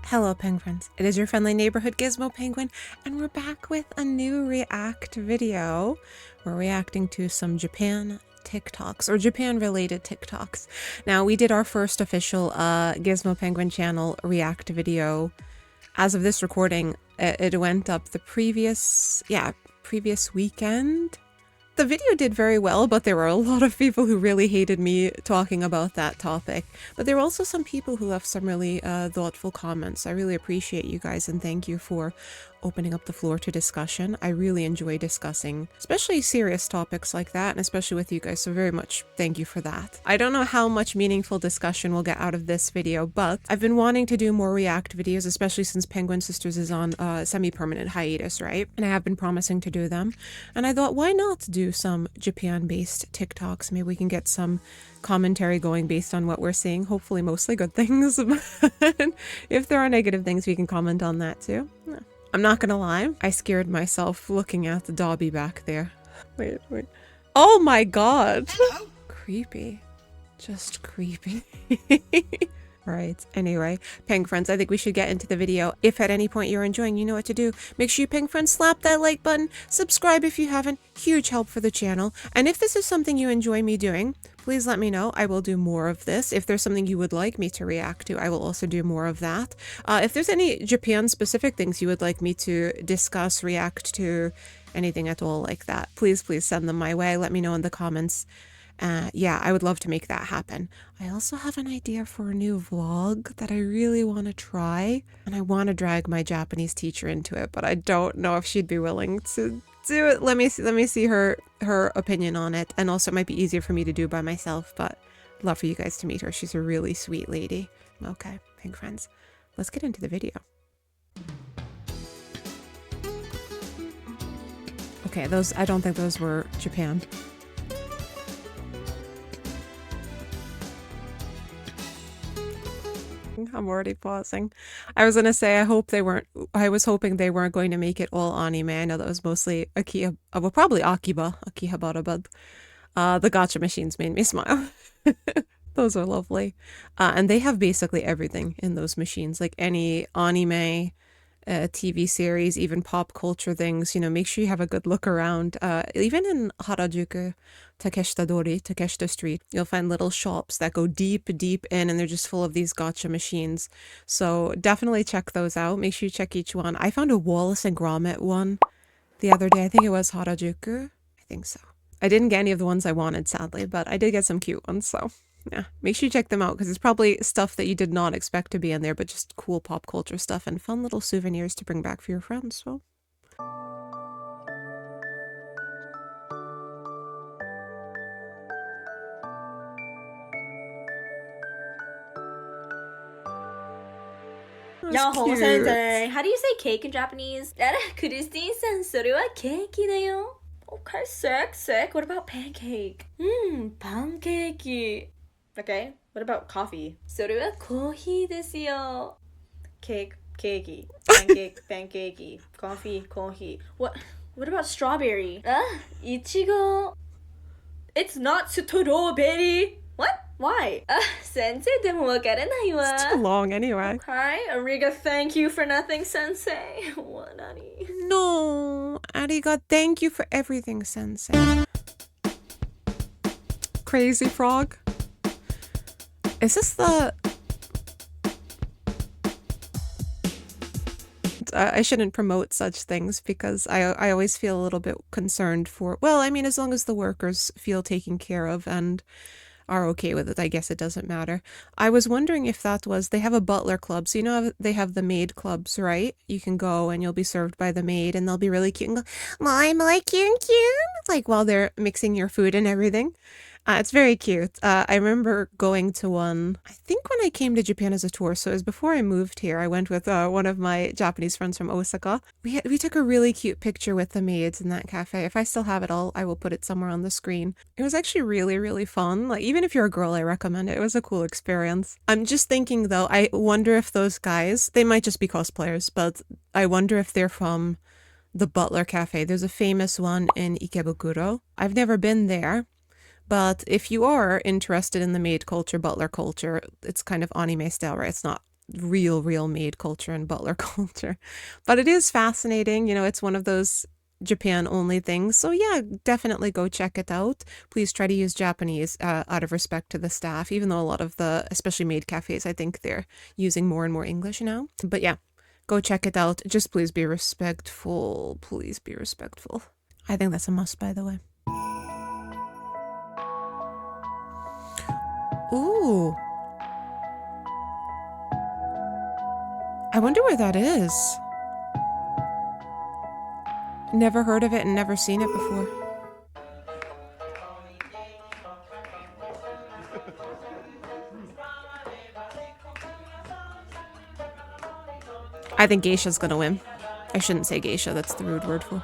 Hello penguins, it is your friendly neighborhood Gizmo Penguin, and we're back with a new react video. We're reacting to some Japan TikToks, or Japan related TikToks. Now, we did our first official Gizmo Penguin channel react video. As of this recording, it went up the previous weekend. The video did very well, but there were a lot of people who really hated me talking about that topic. But there were also some people who left some really thoughtful comments. I really appreciate you guys, and thank you for opening up the floor to discussion. I really enjoy discussing, especially serious topics like that, and especially with you guys, so very much thank you for that. I don't know how much meaningful discussion we'll get out of this video, but I've been wanting to do more react videos, especially since Penguin Sisters is on semi-permanent hiatus, right? And I have been promising to do them. And I thought, why not do some Japan-based TikToks? Maybe we can get some commentary going based on what we're seeing. Hopefully mostly good things. But if there are negative things, we can comment on that too. I'm not gonna lie, I scared myself looking at the Dobby back there. Wait. Oh my god! Hello? Creepy. Just creepy. Right, anyway, Peng friends, I think we should get into the video. If at any point you're enjoying, you know what to do. Make sure you, Peng friends, slap that like button, subscribe if you haven't, huge help for the channel. And if this is something you enjoy me doing, please let me know. I will do more of this. If there's something you would like me to react to, I will also do more of that. If there's any Japan-specific things you would like me to discuss, react to, anything at all like that, please send them my way. Let me know in the comments. Yeah, I would love to make that happen. I also have an idea for a new vlog that I really want to try, and I want to drag my Japanese teacher into it, but I don't know if she'd be willing to do it. Let me see her opinion on it, and also it might be easier for me to do by myself, but I'd love for you guys to meet her. She's a really sweet lady. Okay, Pink friends, let's get into the video. Okay, I don't think those were Japan. I'm already pausing. I was gonna say I was hoping they weren't going to make it all anime. I know that was mostly well, probably Akihabara, but the gacha machines made me smile. Those are lovely. And they have basically everything in those machines, like any anime, TV series, even pop culture things. You know, make sure you have a good look around. Even in Harajuku, Takeshita Street, you'll find little shops that go deep in, and they're just full of these gacha machines. So definitely check those out. Make sure you check each one. I found a Wallace and Gromit one the other day. I think it was Harajuku. I think so. I didn't get any of the ones I wanted, sadly, but I did get some cute ones, so yeah, make sure you check them out, because it's probably stuff that you did not expect to be in there, but just cool pop culture stuff and fun little souvenirs to bring back for your friends. So Yaho sensei. How do you say cake in Japanese? Christine-san, それはケーキだよ. Okay, sick. What about pancake? Pancake. Okay, what about coffee? それはコーヒーですよ. Cake, cakey. Pancake, pancakey. Coffee, coffee. What about strawberry? Ichigo. It's not strawberry. What? Why? Sensei, でもわからないわ. it's too long anyway. Okay, Ariga, thank you for nothing, sensei. What, Ari? No, ariga, thank you for everything, sensei. Crazy frog. Is this the... I shouldn't promote such things, because I always feel a little bit concerned for... Well, I mean, as long as the workers feel taken care of and are okay with it, I guess it doesn't matter. I was wondering if that was... They have a butler club, so you know they have the maid clubs, right? You can go and you'll be served by the maid, and they'll be really cute and go, my cute, like while they're mixing your food and everything. It's very cute. I remember going to one, I think when I came to Japan as a tour, so it was before I moved here. I went with one of my Japanese friends from Osaka. We took a really cute picture with the maids in that cafe. If I still have it all, I will put it somewhere on the screen. It was actually really fun. Like, even if you're a girl, I recommend it. It was a cool experience. I'm just thinking though, I wonder if those guys, they might just be cosplayers, but I wonder if they're from the Butler Cafe. There's a famous one in Ikebukuro. I've never been there. But if you are interested in the maid culture, butler culture, it's kind of anime style, right? It's not real maid culture and butler culture. But it is fascinating. You know, it's one of those Japan only things. So yeah, definitely go check it out. Please try to use Japanese out of respect to the staff, even though a lot of the, especially maid cafes, I think they're using more and more English now. But yeah, go check it out. Just please be respectful. Please be respectful. I think that's a must, by the way. Ooh. I wonder where that is. Never heard of it and never seen it before. I think Geisha's gonna win. I shouldn't say Geisha, that's the rude word for.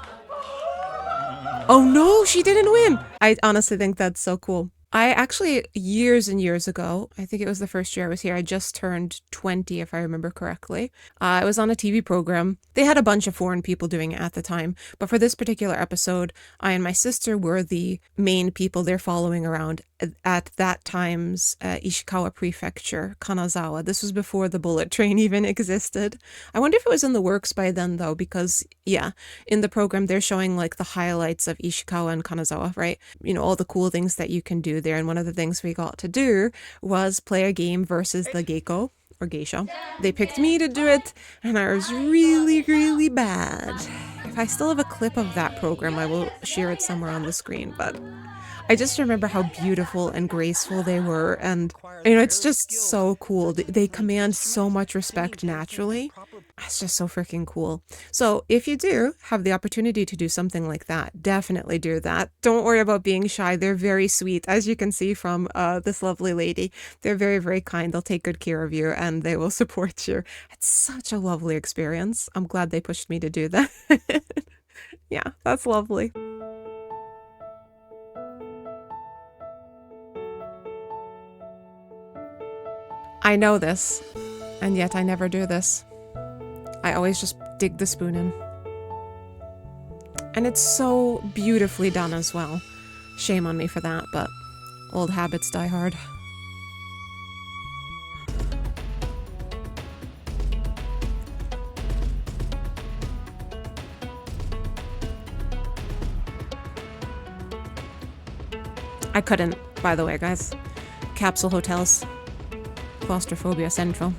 Oh no, she didn't win! I honestly think that's so cool. I actually, years and years ago, I think it was the first year I was here, I just turned 20 if I remember correctly. I was on a TV program. They had a bunch of foreign people doing it at the time, but for this particular episode, I and my sister were the main people they're following around at that time's Ishikawa Prefecture, Kanazawa. This was before the bullet train even existed. I wonder if it was in the works by then though, because yeah, in the program they're showing like the highlights of Ishikawa and Kanazawa, right? You know, all the cool things that you can do there. And one of the things we got to do was play a game versus the Geiko or Geisha. They picked me to do it and I was really bad. If I still have a clip of that program, I will share it somewhere on the screen, but I just remember how beautiful and graceful they were, and you know, it's just so cool. They command so much respect naturally. It's just so freaking cool. So if you do have the opportunity to do something like that, definitely do that. Don't worry about being shy. They're very sweet, as you can see from this lovely lady. They're very kind. They'll take good care of you and they will support you. It's such a lovely experience. I'm glad they pushed me to do that. Yeah, that's lovely. I know this, and yet I never do this. I always just dig the spoon in. And it's so beautifully done as well. Shame on me for that, but old habits die hard. I couldn't, by the way, guys. Capsule hotels. Claustrophobia central.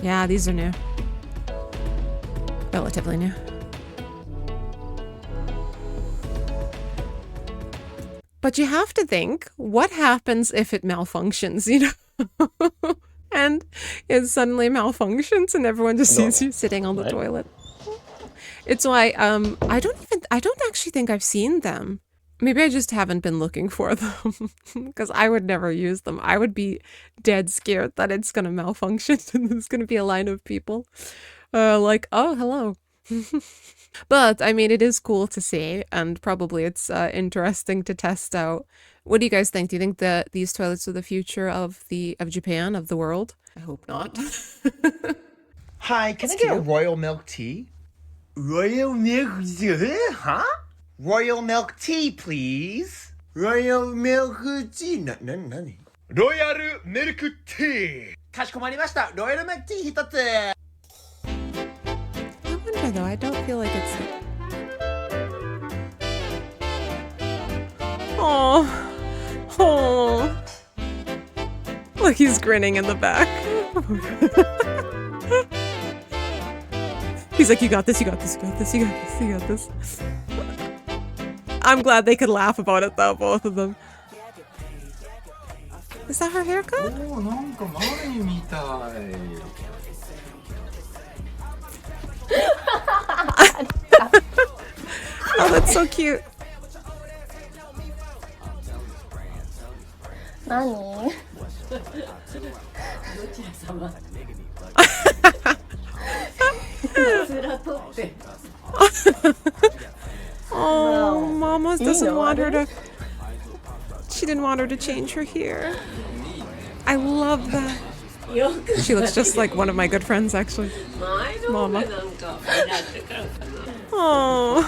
Yeah, these are new. Relatively new. But you have to think, what happens if it malfunctions, you know? And it suddenly malfunctions and everyone just sees you sitting on the toilet. It's why I don't actually think I've seen them. Maybe I just haven't been looking for them, because I would never use them. I would be dead scared that it's going to malfunction and there's going to be a line of people like, oh, hello. But, I mean, it is cool to see, and probably it's interesting to test out. What do you guys think? Do you think that these toilets are the future of Japan, of the world? I hope not. Hi, can I get a royal milk tea? Royal milk tea? Huh? Royal milk tea, please. Royal milk tea? 何? Royal milk tea. かしこまりました。Royal milk tea 一つ。I wonder though, I don't feel like it's... Oh. Look, he's grinning in the back. He's like, you got this, you got this, you got this, you got this, you got this. I'm glad they could laugh about it though, both of them. Is that her haircut? Oh, なんかマリーみたい。Oh, that's so cute. 何？ Oh, Mama doesn't want her to... She didn't want her to change her hair. I love that. She looks just like one of my good friends, actually. Mama. Oh.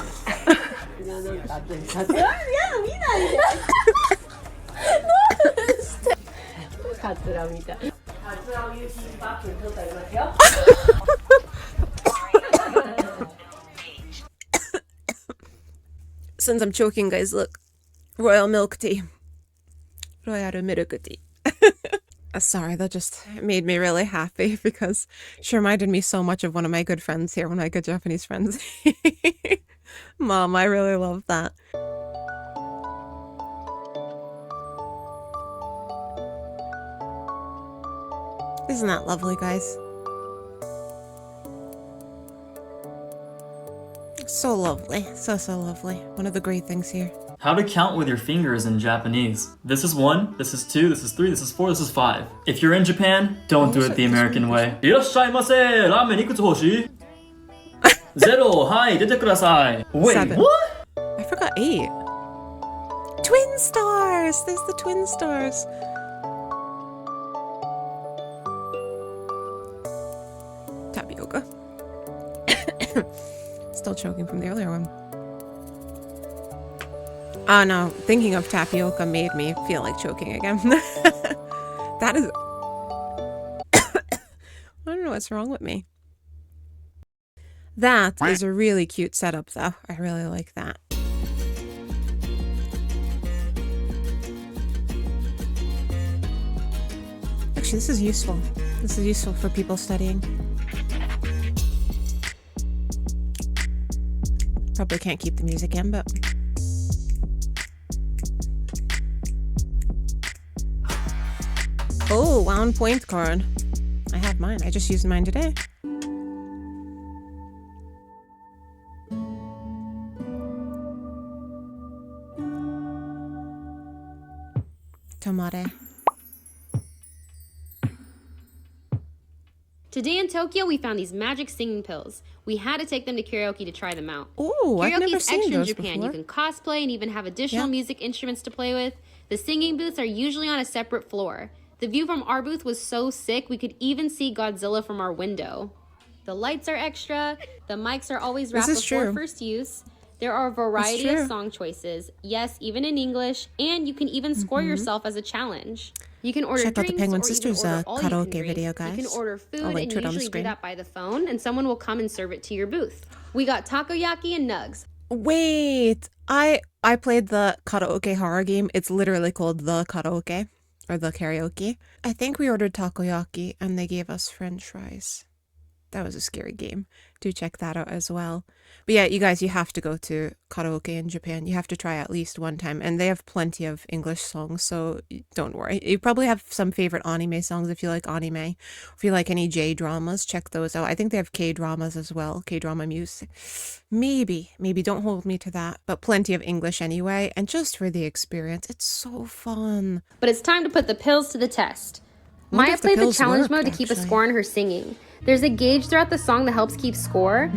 Since I'm choking, guys, look. Royal milk tea. Royal milk tea. Sorry, that just made me really happy because she reminded me so much of one of my good friends here, one of my good Japanese friends. Mom, I really love that. Isn't that lovely, guys? So lovely. So lovely. One of the great things here. How to count with your fingers in Japanese. This is 1, this is 2, this is 3, this is 4, this is 5. If you're in Japan, don't do it the American way. Irashaimase! Ramen ikutsu hoshi? 0, hai, dete kudasai. Wait, 7. what? I forgot 8. Twin stars! There's the twin stars. Tapioca. Still choking from the earlier one. Oh no, thinking of tapioca made me feel like choking again. That is... I don't know what's wrong with me. That is a really cute setup though. I really like that. Actually, this is useful. This is useful for people studying. Probably can't keep the music in, but... Oh, 1 point card. I have mine. I just used mine today. Tomate. Today in Tokyo, we found these magic singing pills. We had to take them to karaoke to try them out. Oh, I've never Karaoke is seen extra in those Japan. before. You can cosplay and even have additional music instruments to play with. The singing booths are usually on a separate floor. The view from our booth was so sick, we could even see Godzilla from our window. The lights are extra. The mics are always wrapped before first use. There are a variety of song choices. Yes, even in English. And you can even score yourself as a challenge. You can order Check out the drinks Penguin or Sisters even order all you karaoke can video, drink. You guys. can order food I'll link and to it on the usually do screen. that by the phone, and someone will come and serve it to your booth. We got takoyaki and nugs. Wait, I played the karaoke horror game. It's literally called the karaoke or the karaoke. I think we ordered takoyaki and they gave us French fries. That was a scary game. Do check that out as well. But yeah, you guys, you have to go to karaoke in Japan. You have to try at least one time. And they have plenty of English songs, so don't worry. You probably have some favorite anime songs if you like anime. If you like any J-dramas, check those out. I think they have K-dramas as well, K-drama music. Maybe, don't hold me to that. But plenty of English anyway. And just for the experience, it's so fun. But it's time to put the pills to the test. Maya played the challenge mode to keep a score on her singing. There's a gauge throughout the song that helps keep score.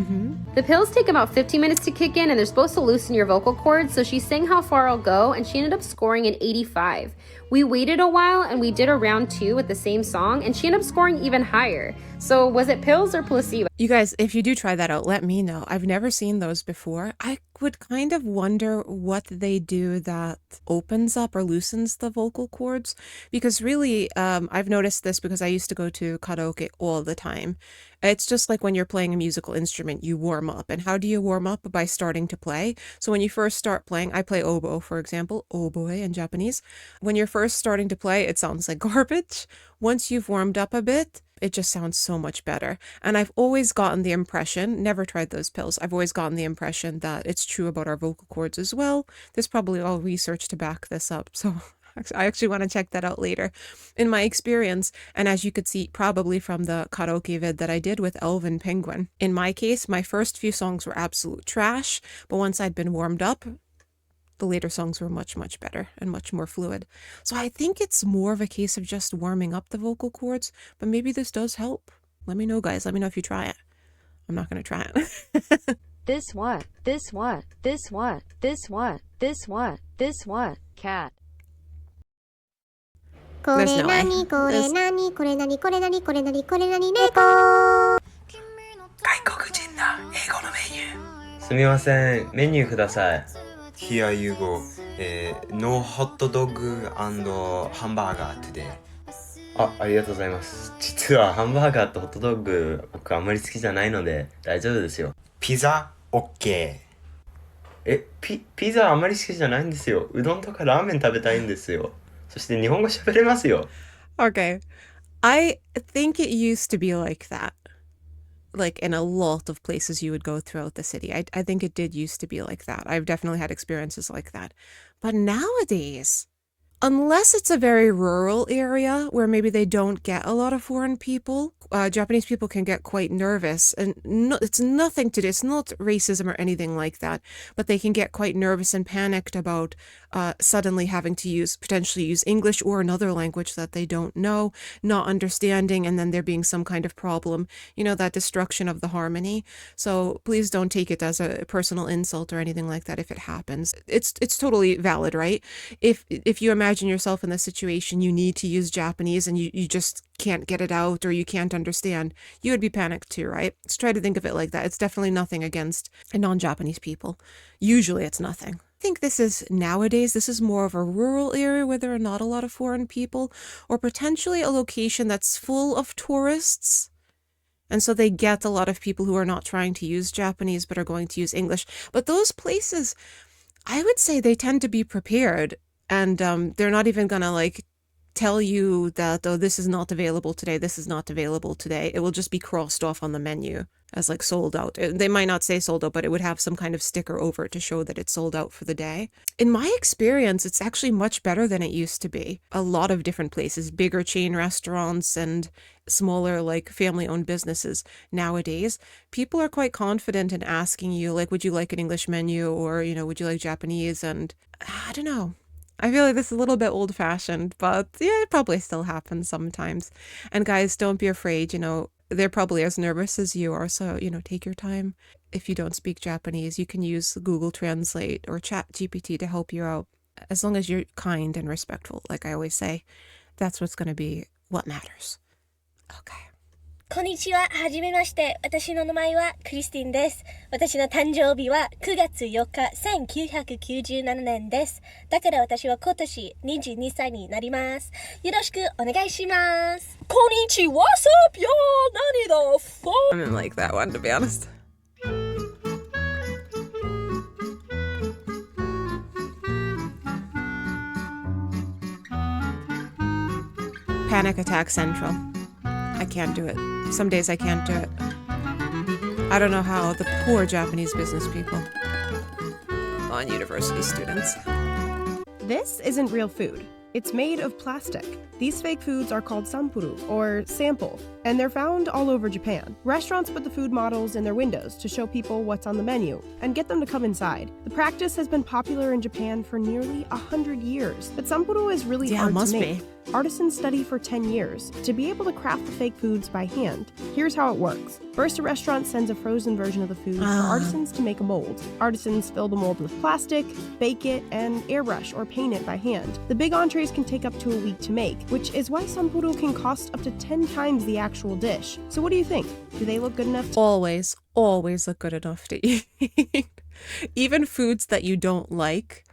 The pills take about 15 minutes to kick in, and they're supposed to loosen your vocal cords, so she sang How Far I'll Go, and she ended up scoring an 85. We waited a while, and we did a round 2 with the same song, and she ended up scoring even higher. So was it pills or placebo? You guys, if you do try that out, let me know. I've never seen those before. I would kind of wonder what they do that opens up or loosens the vocal cords, because really, I've noticed this because I used to go to karaoke all the time. It's just like when you're playing a musical instrument, you warm up. And how do you warm up? By starting to play. So when you first start playing, I play oboe, for example, oboe in Japanese. When you're first starting to play, it sounds like garbage. Once you've warmed up a bit, it just sounds so much better. And I've always gotten the impression, never tried those pills, I've always gotten the impression that it's true about our vocal cords as well. There's probably all research to back this up. So I actually want to check that out later. In my experience, and as you could see probably from the karaoke vid that I did with Elven Penguin, in my case, my first few songs were absolute trash, but once I'd been warmed up, the later songs were much, much better and much more fluid. So I think it's more of a case of just warming up the vocal cords, but maybe this does help. Let me know, guys. Let me know if you try it. I'm not going to try it. This what? This what? This what? This what? This what? This what? Cat. これ There's no way. 何これ There's- 何これ何これ何これ何これ何猫すみません、メニューください。 Here you go. No hot dog and hamburger today. ありがとうございます。実はハンバーガーとホットドッグ、僕あんまり好きじゃないので大丈夫ですよ。 피자 오케이. ピザあんまり好きじゃないんですよ。うどんとかラーメン食べたいんですよ。そして日本語喋れますよ。 Okay. I think it used to be like that. Like in a lot of places you would go throughout the city. I think it did used to be like that. I've definitely had experiences like that. But nowadays, unless it's a very rural area where maybe they don't get a lot of foreign people, Japanese people can get quite nervous. And it's nothing to do, it's not racism or anything like that, but they can get quite nervous and panicked about suddenly having to potentially use English or another language that they don't know, not understanding, and then there being some kind of problem, that destruction of the harmony. So please don't take it as a personal insult or anything like that if it happens. It's totally valid, right? If you imagine yourself in this situation, you need to use Japanese and you just can't get it out or you can't understand, you would be panicked too, right? Let's try to think of it like that. It's definitely nothing against non-Japanese people. Usually it's nothing. I think this is more of a rural area where there are not a lot of foreign people, or potentially a location that's full of tourists. And so they get a lot of people who are not trying to use Japanese but are going to use English. But those places, I would say they tend to be prepared, and they're not even gonna tell you that, oh, this is not available today, this is not available today. It will just be crossed off on the menu as sold out. They might not say sold out, but it would have some kind of sticker over it to show that it's sold out for the day. In my experience, it's actually much better than it used to be. A lot of different places, bigger chain restaurants and smaller family-owned businesses nowadays, people are quite confident in asking you would you like an English menu, or would you like Japanese? And I don't know, I feel like this is a little bit old-fashioned, but yeah, it probably still happens sometimes. And guys, don't be afraid, they're probably as nervous as you are, so, take your time. If you don't speak Japanese, you can use Google Translate or ChatGPT to help you out. As long as you're kind and respectful, like I always say, that's what's going to be what matters. Okay. こんにちは、はじめまして。私の名前はクリスティンです。私の誕生日は9月4日、1997年です。だから私は今年22歳になります。よろしくお願いします。こんにちは、what's up, yo? 何だ、I didn't like that one, to be honest. Panic Attack Central. I can't do it. Some days I can't do it. I don't know how the poor Japanese business people and university students. This isn't real food. It's made of plastic. These fake foods are called sampuru, or sample, and they're found all over Japan. Restaurants put the food models in their windows to show people what's on the menu and get them to come inside. The practice has been popular in Japan for nearly 100 years, but sampuru is really hard to make. Artisans study for 10 years to be able to craft the fake foods by hand. Here's how it works. First, a restaurant sends a frozen version of the food for artisans to make a mold. Artisans fill the mold with plastic, bake it, and airbrush or paint it by hand. The big entrees can take up to a week to make, which is why sampuru can cost up to 10 times the actual dish. So what do you think? Do they look good enough? Always look good enough to eat. Even foods that you don't like,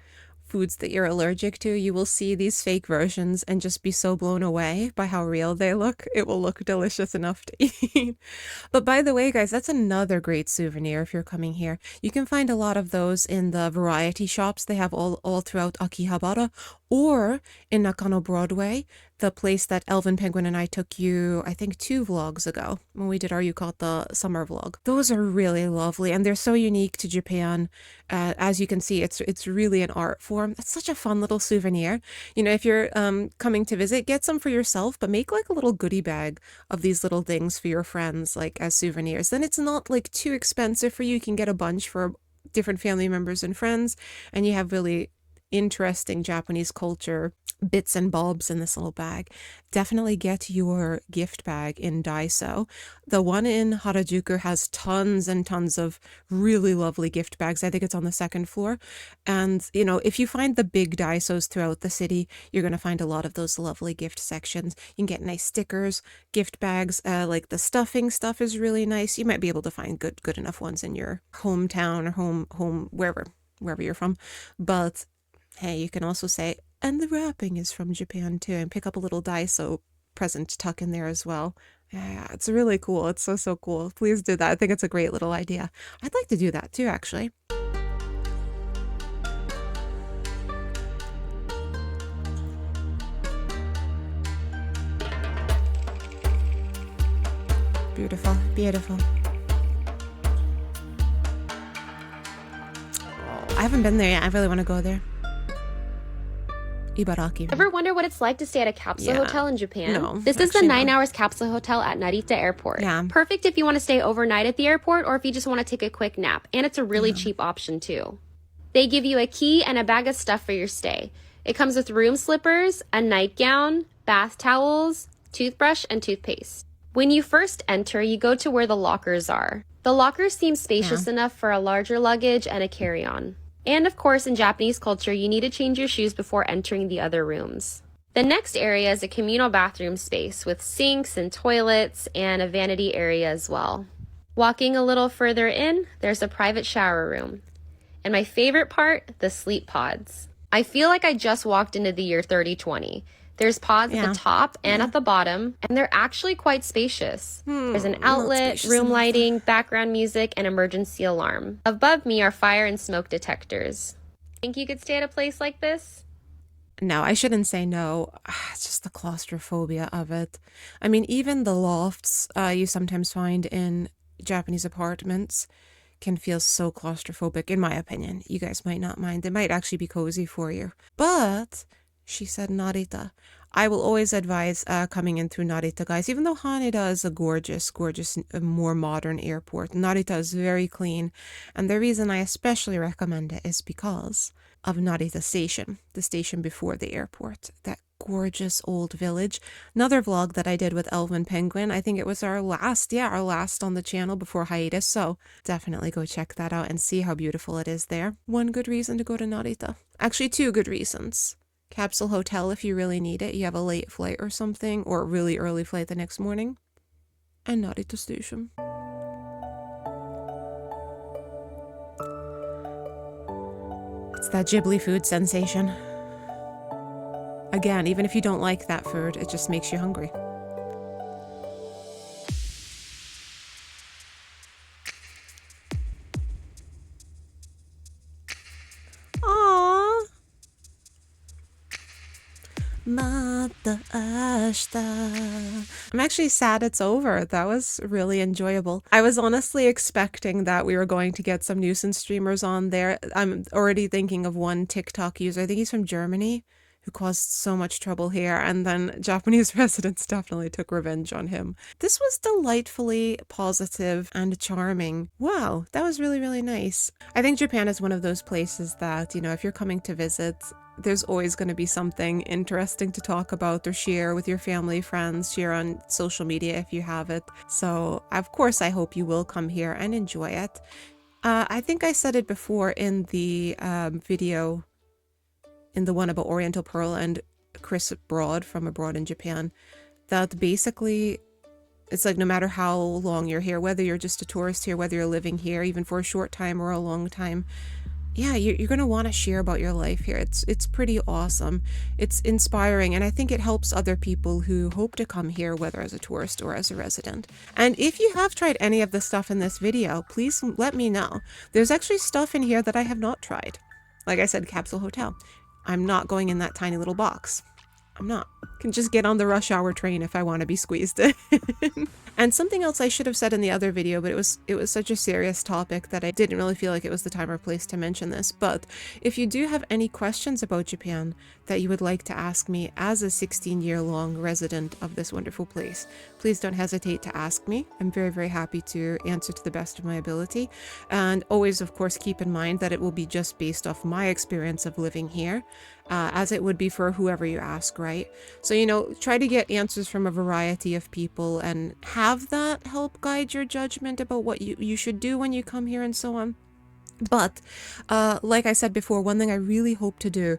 foods that you're allergic to, you will see these fake versions and just be so blown away by how real they look. It will look delicious enough to eat. But by the way, guys, that's another great souvenir if you're coming here. You can find a lot of those in the variety shops they have all throughout Akihabara, or in Nakano Broadway, the place that Elvin Penguin and I took you, I think 2 vlogs ago, when we did our Yukata summer vlog. Those are really lovely, and they're so unique to Japan. As you can see, it's really an art form. That's such a fun little souvenir. If you're coming to visit, get some for yourself, but make a little goodie bag of these little things for your friends, as souvenirs. Then it's not too expensive for you. You can get a bunch for different family members and friends, and you have really interesting Japanese culture bits and bobs in this little bag. Definitely get your gift bag in Daiso. The one in Harajuku has tons and tons of really lovely gift bags. I think it's on the 2nd floor. And, if you find the big Daisos throughout the city, you're going to find a lot of those lovely gift sections. You can get nice stickers, gift bags, the stuffing stuff is really nice. You might be able to find good enough ones in your hometown or home wherever you're from. But hey, you can also say, and the wrapping is from Japan too, and pick up a little Daiso present to tuck in there as well. Yeah, it's really cool. It's so, so cool. Please do that. I think it's a great little idea. I'd like to do that too, actually. Beautiful, beautiful. I haven't been there yet. I really want to go there. Ibaraki. Ever wonder what it's like to stay at a capsule hotel in Japan? No, This is the 9 hours capsule hotel at Narita Airport. Yeah. Perfect if you want to stay overnight at the airport or if you just want to take a quick nap. And it's a really cheap option too. They give you a key and a bag of stuff for your stay. It comes with room slippers, a nightgown, bath towels, toothbrush, and toothpaste. When you first enter, you go to where the lockers are. The lockers seem spacious enough for a larger luggage and a carry-on. And of course, in Japanese culture, you need to change your shoes before entering the other rooms. The next area is a communal bathroom space with sinks and toilets and a vanity area as well. Walking a little further in, there's a private shower room. And my favorite part, the sleep pods. I feel like I just walked into the year 3020. There's pods at the top and at the bottom, and they're actually quite spacious. There's an outlet, room lighting, background music, and emergency alarm. Above me are fire and smoke detectors. Think you could stay at a place like this? No, I shouldn't say no. It's just the claustrophobia of it. I mean, even the lofts you sometimes find in Japanese apartments can feel so claustrophobic, in my opinion. You guys might not mind. They might actually be cozy for you. But she said Narita. I will always advise coming in through Narita, guys. Even though Haneda is a gorgeous, more modern airport, Narita is very clean. And the reason I especially recommend it is because of Narita Station, the station before the airport. That gorgeous old village. Another vlog that I did with Elvin Penguin. I think it was our last on the channel before hiatus. So definitely go check that out and see how beautiful it is there. One good reason to go to Narita. Actually, two good reasons. Capsule hotel if you really need it. You have a late flight or something, or a really early flight the next morning. And Narita Station. It's that Ghibli food sensation. Again, even if you don't like that food, it just makes you hungry. Aww. Mata ashita. I'm actually sad it's over. That was really enjoyable. I was honestly expecting that we were going to get some nuisance streamers on there. I'm already thinking of one TikTok user. I think he's from Germany, who caused so much trouble here, and then Japanese residents definitely took revenge on him. This was delightfully positive and charming. Wow, that was really, really nice. I think Japan is one of those places that, you know, if you're coming to visit, there's always going to be something interesting to talk about or share with your family, friends, share on social media if you have it. So, of course, I hope you will come here and enjoy it. I think I said it before in the video, in the one about Oriental Pearl and Chris Broad from abroad in Japan, that basically it's like no matter how long you're here, whether you're just a tourist here, whether you're living here, even for a short time or a long time, yeah, you're going to want to share about your life here. It's pretty awesome. It's inspiring, and I think it helps other people who hope to come here, whether as a tourist or as a resident. And if you have tried any of the stuff in this video, please let me know. There's actually stuff in here that I have not tried. Like I said, Capsule Hotel. I'm not going in that tiny little box. I'm not. Can just get on the rush hour train if I want to be squeezed in. And something else I should have said in the other video, but it was such a serious topic that I didn't really feel like it was the time or place to mention this. But if you do have any questions about Japan that you would like to ask me as a 16-year-long resident of this wonderful place, please don't hesitate to ask me. I'm very, very happy to answer to the best of my ability. And always, of course, keep in mind that it will be just based off my experience of living here, as it would be for whoever you ask, right? So, you know, try to get answers from a variety of people and have that help guide your judgment about what you should do when you come here and so on. But like I said before, one thing I really hope to do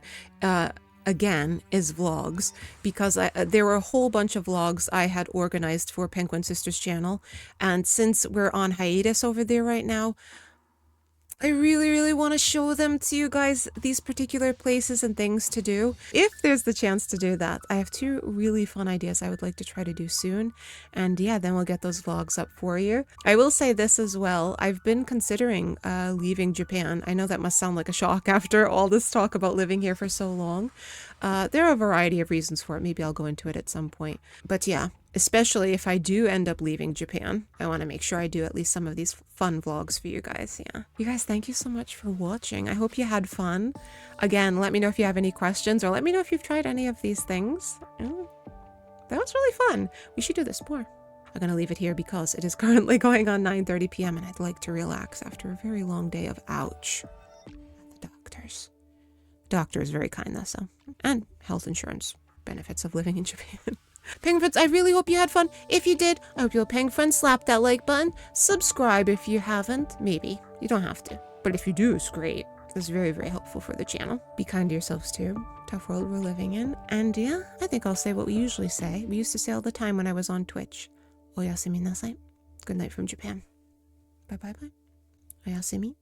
again is vlogs, because there were a whole bunch of vlogs I had organized for Penguin Sisters channel, and since we're on hiatus over there right now, I really, really want to show them to you guys, these particular places and things to do. If there's the chance to do that, I have 2 really fun ideas I would like to try to do soon. And yeah, then we'll get those vlogs up for you. I will say this as well. I've been considering leaving Japan. I know that must sound like a shock after all this talk about living here for so long. There are a variety of reasons for it. Maybe I'll go into it at some point. But yeah, especially if I do end up leaving Japan, I want to make sure I do at least some of these fun vlogs for you guys. Yeah. You guys, thank you so much for watching. I hope you had fun. Again, let me know if you have any questions, or let me know if you've tried any of these things. That was really fun. We should do this more. I'm going to leave it here because it is currently going on 9:30 p.m. and I'd like to relax after a very long day of ouch at the doctors. Doctor is very kind though, so. And health insurance benefits of living in Japan. Penguin friends, I really hope you had fun. If you did, I hope you'll penguin friends slap that like button. Subscribe if you haven't. Maybe. You don't have to. But if you do, it's great. It's very, very helpful for the channel. Be kind to yourselves too. Tough world we're living in. And yeah, I think I'll say what we usually say. We used to say all the time when I was on Twitch. Oyasumi nasai. Good night from Japan. Bye bye bye. Oyasumi.